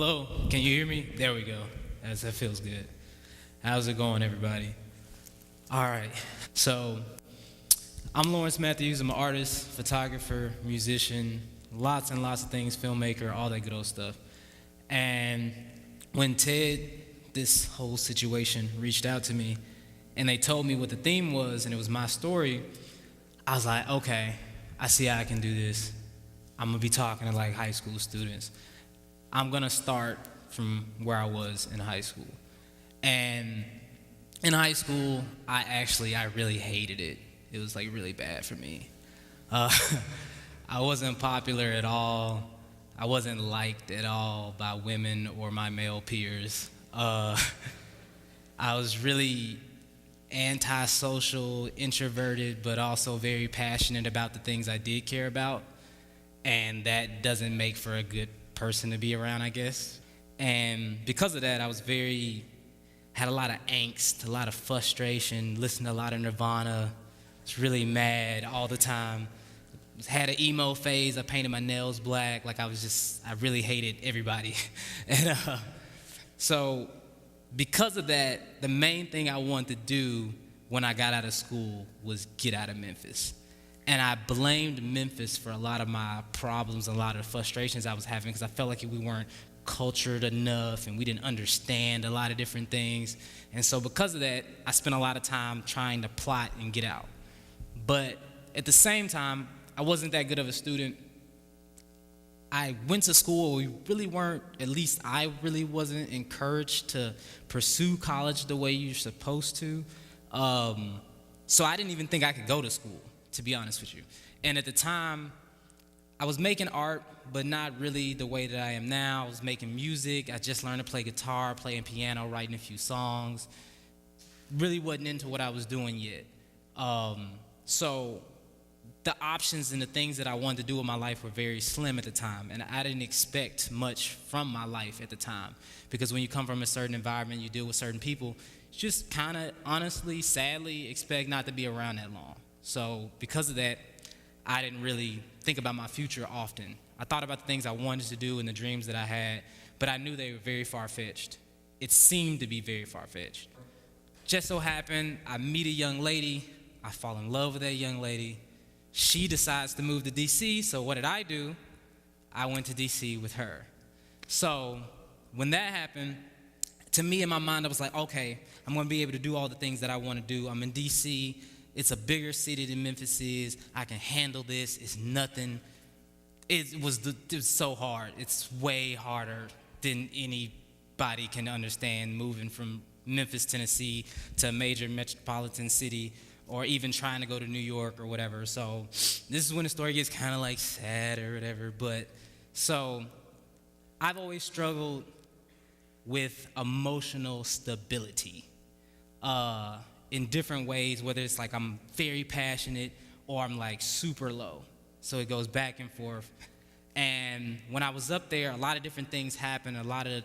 Hello, can you hear me? There we go. That feels good. How's it going, everybody? All right, so I'm Lawrence Matthews. I'm an artist, photographer, musician, lots and lots of things, filmmaker, all that good old stuff. And when this whole situation reached out to me, and they told me what the theme was, and it was my story, I was like, okay, I see how I can do this. I'm gonna be talking to like high school students. I'm gonna start from where I was in high school. And in high school, I really hated it. It was like really bad for me. I wasn't popular at all. I wasn't liked at all by women or my male peers. I was really antisocial, introverted, but also very passionate about the things I did care about. And that doesn't make for a good person to be around, I guess. And because of that, I had a lot of angst, a lot of frustration, listened to a lot of Nirvana, was really mad all the time. Had an emo phase, I painted my nails black, like I really hated everybody. And so because of that, the main thing I wanted to do when I got out of school was get out of Memphis. And I blamed Memphis for a lot of my problems, a lot of frustrations I was having, because I felt like we weren't cultured enough and we didn't understand a lot of different things. And so because of that, I spent a lot of time trying to plot and get out. But at the same time, I wasn't that good of a student. I went to school where we really weren't, at least I really wasn't encouraged to pursue college the way you're supposed to. So I didn't even think I could go to school, to be honest with you. And at the time, I was making art, but not really the way that I am now. I was making music. I just learned to play guitar, playing piano, writing a few songs. Really wasn't into what I was doing yet. So the options and the things that I wanted to do with my life were very slim at the time, and I didn't expect much from my life at the time, because when you come from a certain environment, you deal with certain people, you just kind of honestly, sadly, expect not to be around that long. So because of that, I didn't really think about my future often. I thought about the things I wanted to do and the dreams that I had, but I knew they were very far-fetched. It seemed to be very far-fetched. Just so happened, I meet a young lady, I fall in love with that young lady. She decides to move to DC, so what did I do? I went to DC with her. So when that happened, to me in my mind, I was like, okay, I'm gonna be able to do all the things that I wanna do. I'm in DC, it's a bigger city than Memphis is. I can handle this, it's nothing. It was so hard. It's way harder than anybody can understand moving from Memphis, Tennessee to a major metropolitan city, or even trying to go to New York or whatever. So this is when the story gets kind of like sad or whatever. But so I've always struggled with emotional stability in different ways, whether it's like I'm very passionate or I'm like super low. So it goes back and forth. And when I was up there, a lot of different things happened. A lot of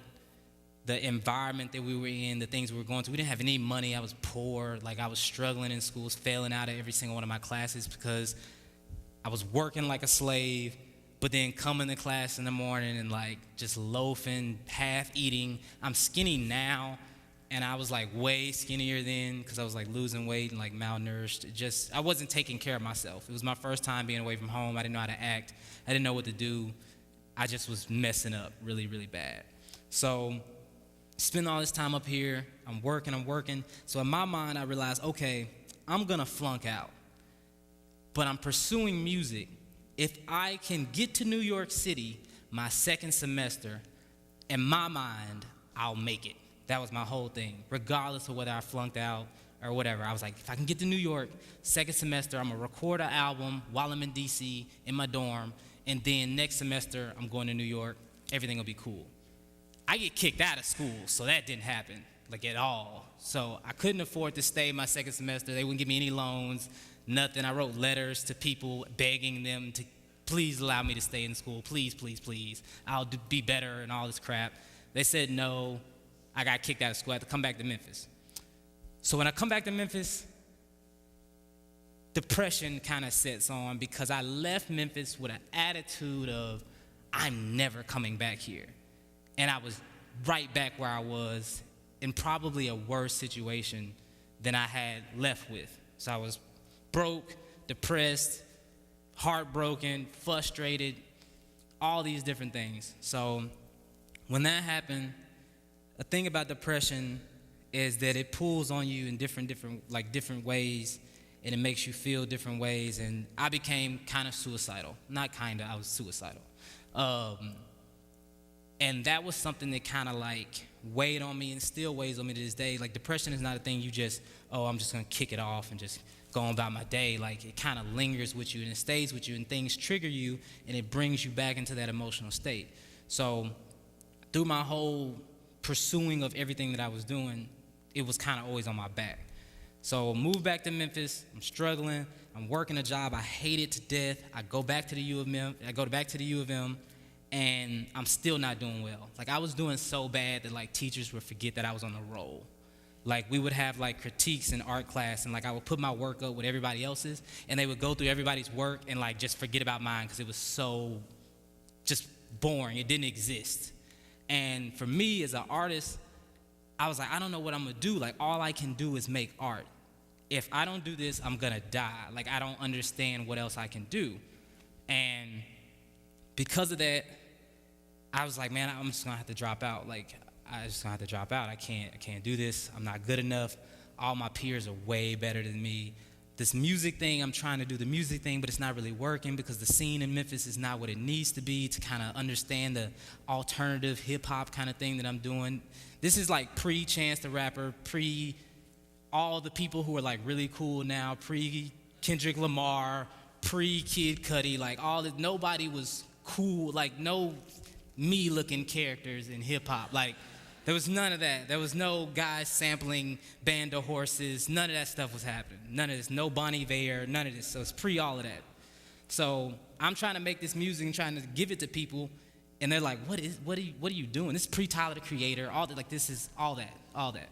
the environment that we were in, the things we were going through. We didn't have any money. I was poor. Like, I was struggling in schools, failing out of every single one of my classes because I was working like a slave, but then coming to class in the morning and like just loafing, half eating. I'm skinny now, and I was like way skinnier then because I was like losing weight and like malnourished. I wasn't taking care of myself. It was my first time being away from home. I didn't know how to act. I didn't know what to do. I just was messing up really, really bad. So spend all this time up here, I'm working. So in my mind, I realized, okay, I'm gonna flunk out, but I'm pursuing music. If I can get to New York City my second semester, in my mind, I'll make it. That was my whole thing, regardless of whether I flunked out or whatever. I was like, if I can get to New York, second semester, I'm gonna record an album while I'm in DC in my dorm, and then next semester, I'm going to New York, everything will be cool. I get kicked out of school, so that didn't happen, like at all. So I couldn't afford to stay my second semester. They wouldn't give me any loans, nothing. I wrote letters to people begging them to please allow me to stay in school. Please, please, please. I'll be better and all this crap. They said no. I got kicked out of school. I had to come back to Memphis. So when I come back to Memphis, depression kind of sets on because I left Memphis with an attitude of, I'm never coming back here. and I was right back where I was in probably a worse situation than I had left with. So I was broke, depressed, heartbroken, frustrated, all these different things. So when that happened, the thing about depression is that it pulls on you in different ways, and it makes you feel different ways. And I became kind of suicidal. Not kind of, I was suicidal. And that was something that kind of like weighed on me and still weighs on me to this day. Like, depression is not a thing you just, I'm just gonna kick it off and just go on about my day. Like, it kind of lingers with you and it stays with you, and things trigger you and it brings you back into that emotional state. So through my whole pursuing of everything that I was doing, it was kind of always on my back. So moved back to Memphis. I'm struggling. I'm working a job I hated to death. I go back to the U of M, and I'm still not doing well. Like, I was doing so bad that like teachers would forget that I was on the roll. Like, we would have like critiques in art class, and like I would put my work up with everybody else's, and they would go through everybody's work and like just forget about mine because it was so just boring. It didn't exist. And for me as an artist, I was like, I don't know what I'm gonna do. Like, all I can do is make art. If I don't do this, I'm gonna die. Like, I don't understand what else I can do. And because of that, I was like, man, I'm just gonna have to drop out. Like, I just gonna have to drop out. I can't do this. I'm not good enough. All my peers are way better than me. This music thing, I'm trying to do the music thing, but it's not really working because the scene in Memphis is not what it needs to be to kind of understand the alternative hip-hop kind of thing that I'm doing. This is like pre-Chance the Rapper, pre all the people who are like really cool now, pre-Kendrick Lamar, pre-Kid Cudi, like all this. Nobody was cool, like no me-looking characters in hip-hop. Like, there was none of that. There was no guys sampling Band of Horses. None of that stuff was happening. None of this. No Bon Iver, none of this. So it's pre all of that. So I'm trying to make this music and trying to give it to people, and they're like, what are you doing? This is pre-Tyler the Creator. All that, like, this is all that.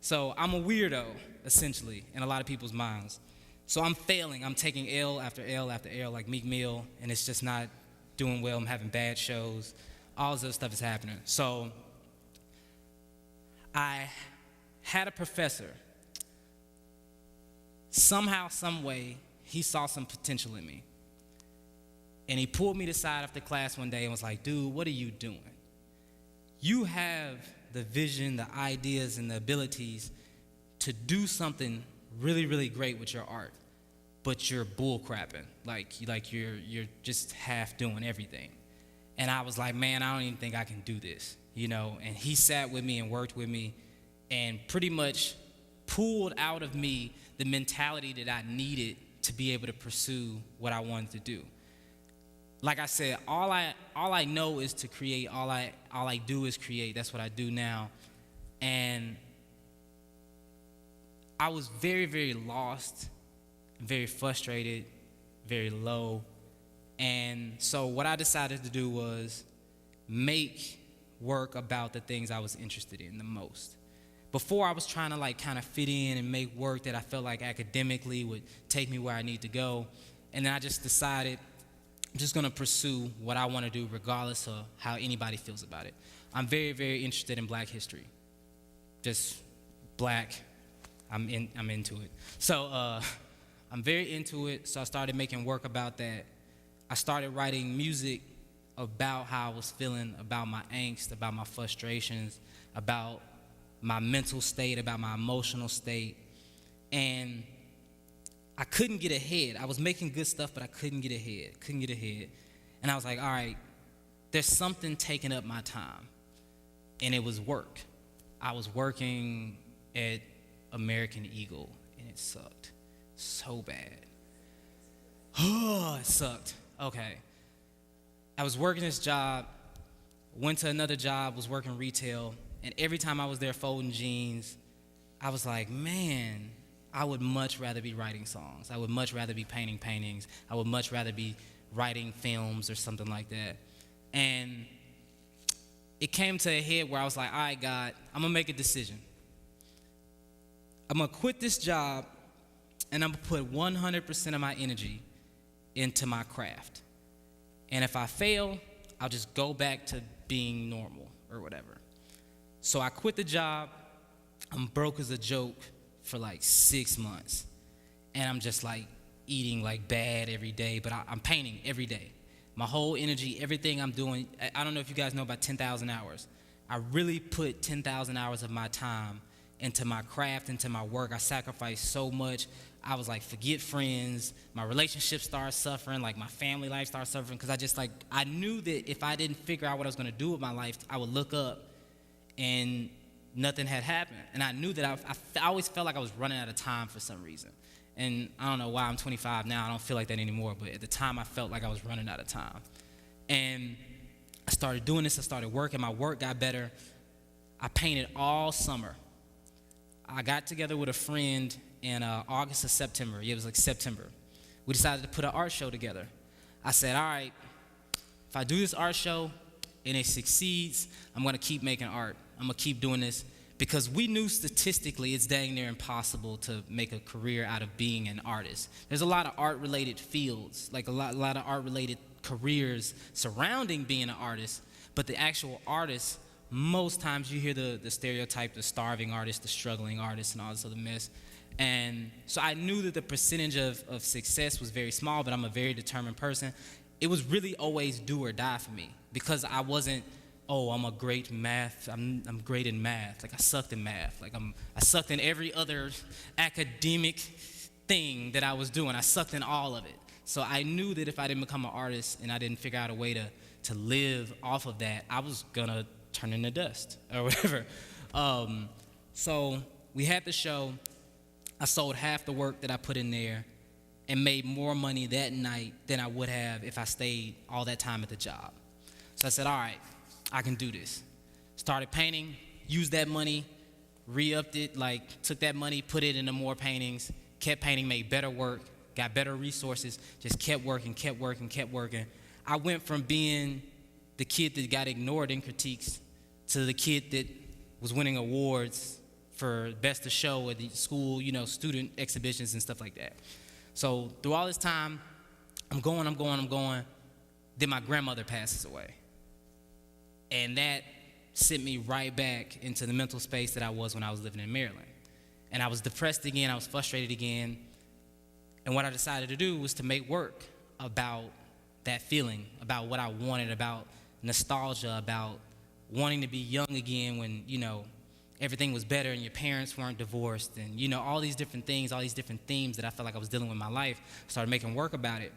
So I'm a weirdo, essentially, in a lot of people's minds. So I'm failing. I'm taking L after L after L, like Meek Mill, and it's just not doing well. I'm having bad shows. All this other stuff is happening. So I had a professor. Somehow, some way, he saw some potential in me. And he pulled me to the side after class one day and was like, dude, what are you doing? You have the vision, the ideas, and the abilities to do something really, really great with your art, but you're bullcrapping. Like you're just half doing everything. And I was like, man, I don't even think I can do this, you know? And he sat with me and worked with me and pretty much pulled out of me the mentality that I needed to be able to pursue what I wanted to do. Like I said, all I know is to create. All I do is create. That's what I do now. And I was very, very lost, very frustrated, very low. And so what I decided to do was make work about the things I was interested in the most. Before, I was trying to like kind of fit in and make work that I felt like academically would take me where I need to go. And then I just decided I'm just gonna pursue what I wanna do regardless of how anybody feels about it. I'm very, very interested in Black history. Just Black, I'm into it. So I'm very into it, so I started making work about that. I started writing music about how I was feeling, about my angst, about my frustrations, about my mental state, about my emotional state. And I couldn't get ahead. I was making good stuff, but I couldn't get ahead. And I was like, all right, there's something taking up my time. And it was work. I was working at American Eagle, and it sucked so bad. Oh, it sucked. Okay. I was working this job, went to another job, was working retail, and every time I was there folding jeans, I was like, man, I would much rather be writing songs. I would much rather be painting paintings. I would much rather be writing films or something like that. And it came to a head where I was like, all right, God, I'm gonna make a decision. I'm gonna quit this job, and I'm gonna put 100% of my energy into my craft. And if I fail, I'll just go back to being normal. or whatever. So I quit the job. I'm broke as a joke for like 6 months. And I'm just like eating like bad every day, but I'm painting every day. My whole energy, everything I'm doing, I don't know if you guys know about 10,000 hours. I really put 10,000 hours of my time into my craft, into my work. I sacrificed so much. I was like, forget friends. My relationship started suffering, like my family life started suffering, because I knew that if I didn't figure out what I was gonna do with my life, I would look up and nothing had happened. And I knew that I always felt like I was running out of time for some reason. And I don't know why. I'm 25 now. I don't feel like that anymore. But at the time, I felt like I was running out of time. And I started doing this. I started working. My work got better. I painted all summer. I got together with a friend in August or September. It was like September. We decided to put an art show together. I said, all right, if I do this art show and it succeeds, I'm going to keep making art. I'm going to keep doing this. Because we knew statistically it's dang near impossible to make a career out of being an artist. There's a lot of art-related fields, like a lot of art-related careers surrounding being an artist, but the actual artist, most times you hear the stereotype, the starving artist, the struggling artist, and all this other mess. And so I knew that the percentage of success was very small, but I'm a very determined person. It was really always do or die for me, because I wasn't, oh, I'm great in math. I'm great in math. Like I sucked in math. Like I sucked in every other academic thing that I was doing. I sucked in all of it. So I knew that if I didn't become an artist and I didn't figure out a way to live off of that, I was gonna turn into dust or whatever. So we had the show. I sold half the work that I put in there and made more money that night than I would have if I stayed all that time at the job. So I said, all right, I can do this. Started painting, used that money, re-upped it, like took that money, put it into more paintings, kept painting, made better work, got better resources, just kept working. I went from being the kid that got ignored in critiques to the kid that was winning awards for best of show at the school, student exhibitions and stuff like that. So through all this time, I'm going. Then my grandmother passes away. And that sent me right back into the mental space that I was when I was living in Maryland. And I was depressed again, I was frustrated again. And what I decided to do was to make work about that feeling, about what I wanted, about nostalgia, about wanting to be young again when, everything was better and your parents weren't divorced, and, all these different things, all these different themes that I felt like I was dealing with in my life. Started making work about it.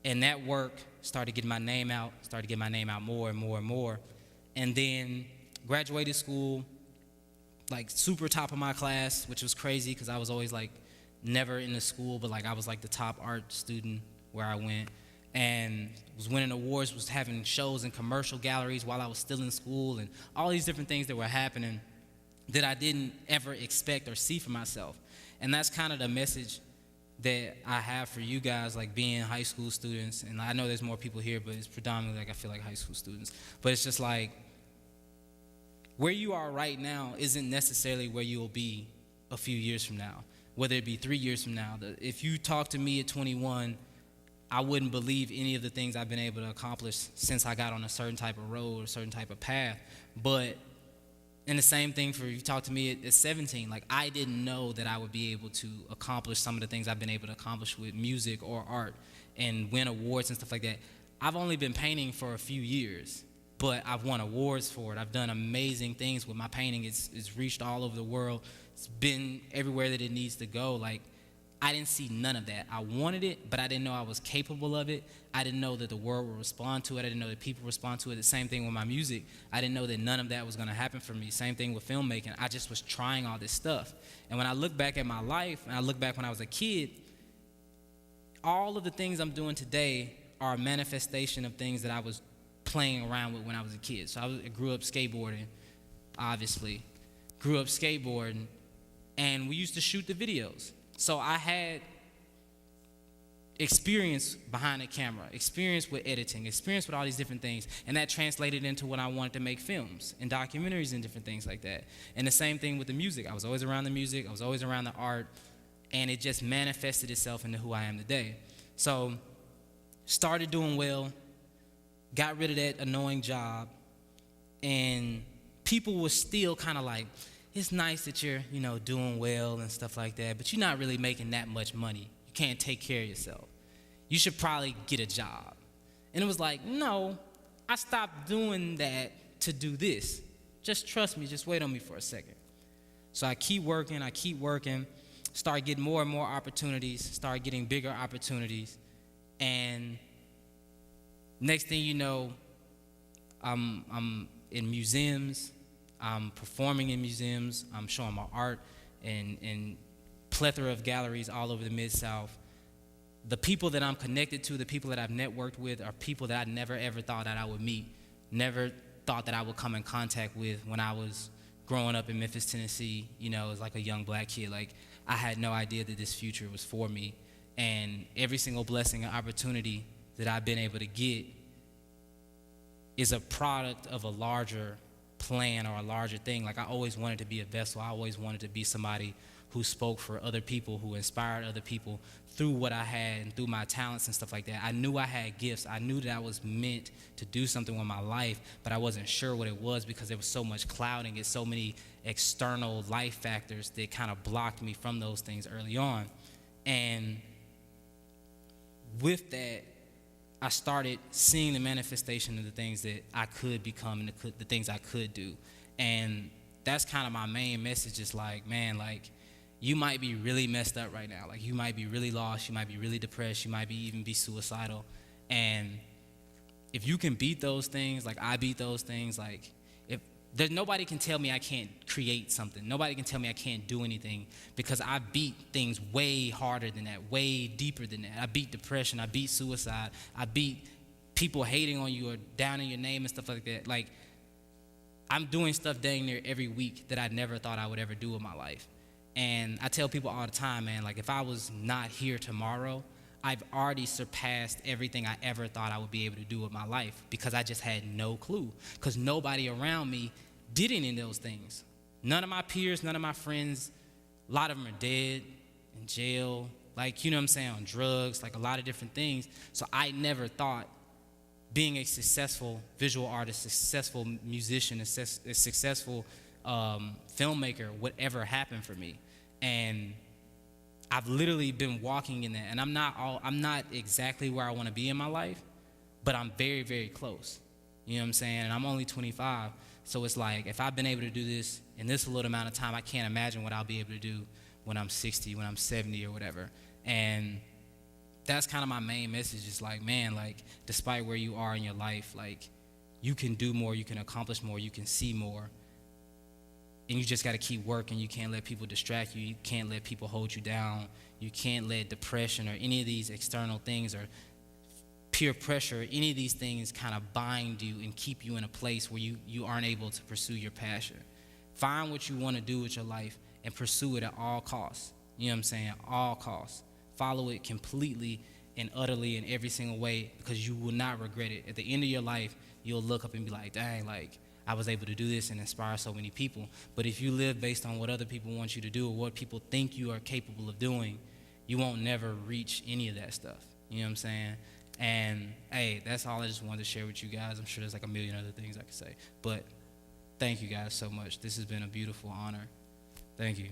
And that work started getting my name out, more and more and more. And then graduated school, like super top of my class, which was crazy because I was always like never in the school, but like I was like the top art student where I went, and was winning awards, was having shows in commercial galleries while I was still in school, and all these different things that were happening that I didn't ever expect or see for myself. And that's kind of the message that I have for you guys, like being high school students. And I know there's more people here, but it's predominantly like I feel like high school students. But it's just like where you are right now isn't necessarily where you'll be a few years from now, whether it be 3 years from now. If you talk to me at 21, I wouldn't believe any of the things I've been able to accomplish since I got on a certain type of road, a certain type of path. But and the same thing for you talk to me at 17. Like, I didn't know that I would be able to accomplish some of the things I've been able to accomplish with music or art and win awards and stuff like that. I've only been painting for a few years, but I've won awards for it. I've done amazing things with my painting. It's reached all over the world. It's been everywhere that it needs to go. Like, I didn't see none of that. I wanted it, but I didn't know I was capable of it. I didn't know that the world would respond to it. I didn't know that people respond to it. The same thing with my music. I didn't know that none of that was going to happen for me. Same thing with filmmaking. I just was trying all this stuff. And when I look back at my life, and I look back when I was a kid, all of the things I'm doing today are a manifestation of things that I was playing around with when I was a kid. So I grew up skateboarding, obviously. Grew up skateboarding, and we used to shoot the videos. So I had experience behind the camera, experience with editing, experience with all these different things, and that translated into when I wanted to make films and documentaries and different things like that. And the same thing with the music. I was always around the music, I was always around the art, and it just manifested itself into who I am today. So started doing well, got rid of that annoying job, and people were still kind of like, it's nice that you're, doing well and stuff like that, but you're not really making that much money. You can't take care of yourself. You should probably get a job. And it was like, no, I stopped doing that to do this. Just trust me, just wait on me for a second. So I keep working, start getting more and more opportunities, start getting bigger opportunities. And next thing you know, I'm in museums, I'm performing in museums, I'm showing my art in plethora of galleries all over the Mid-South. The people that I'm connected to, the people that I've networked with are people that I never ever thought that I would meet, never thought that I would come in contact with when I was growing up in Memphis, Tennessee, as like a young black kid. Like, I had no idea that this future was for me. And every single blessing and opportunity that I've been able to get is a product of a larger plan or a larger thing. Like, I always wanted to be a vessel. I always wanted to be somebody who spoke for other people, who inspired other people through what I had and through my talents and stuff like that. I knew I had gifts. I knew that I was meant to do something with my life, but I wasn't sure what it was because there was so much clouding and so many external life factors that kind of blocked me from those things early on. And with that, I started seeing the manifestation of the things that I could become and the things I could do. And that's kind of my main message, is like, man, like, you might be really messed up right now. Like, you might be really lost. You might be really depressed. You might even be suicidal. And if you can beat those things, like I beat those things, like, nobody can tell me I can't create something. Nobody can tell me I can't do anything, because I beat things way harder than that, way deeper than that. I beat depression. I beat suicide. I beat people hating on you or downing your name and stuff like that. Like, I'm doing stuff dang near every week that I never thought I would ever do in my life. And I tell people all the time, man, like, if I was not here tomorrow, I've already surpassed everything I ever thought I would be able to do with my life, because I just had no clue, because nobody around me did any of those things. None of my peers, none of my friends, a lot of them are dead, in jail, like, you know what I'm saying, on drugs, like a lot of different things. So I never thought being a successful visual artist, successful musician, a successful filmmaker would ever happen for me. And I've literally been walking in that, and I'm not exactly where I want to be in my life, but I'm very, very close. You know what I'm saying? And I'm only 25, so it's like, if I've been able to do this in this little amount of time, I can't imagine what I'll be able to do when I'm 60, when I'm 70 or whatever. And that's kind of my main message, is like, man, like, despite where you are in your life, like, you can do more, you can accomplish more, you can see more. And you just got to keep working. You can't let people distract you. You can't let people hold you down. You can't let depression or any of these external things or peer pressure, any of these things kind of bind you and keep you in a place where you aren't able to pursue your passion. Find what you want to do with your life and pursue it at all costs. You know what I'm saying? All costs. Follow it completely and utterly in every single way, because you will not regret it. At the end of your life, you'll look up and be like, dang, like, I was able to do this and inspire so many people. But if you live based on what other people want you to do or what people think you are capable of doing, you won't never reach any of that stuff. You know what I'm saying? And, hey, that's all I just wanted to share with you guys. I'm sure there's like a million other things I could say. But thank you guys so much. This has been a beautiful honor. Thank you.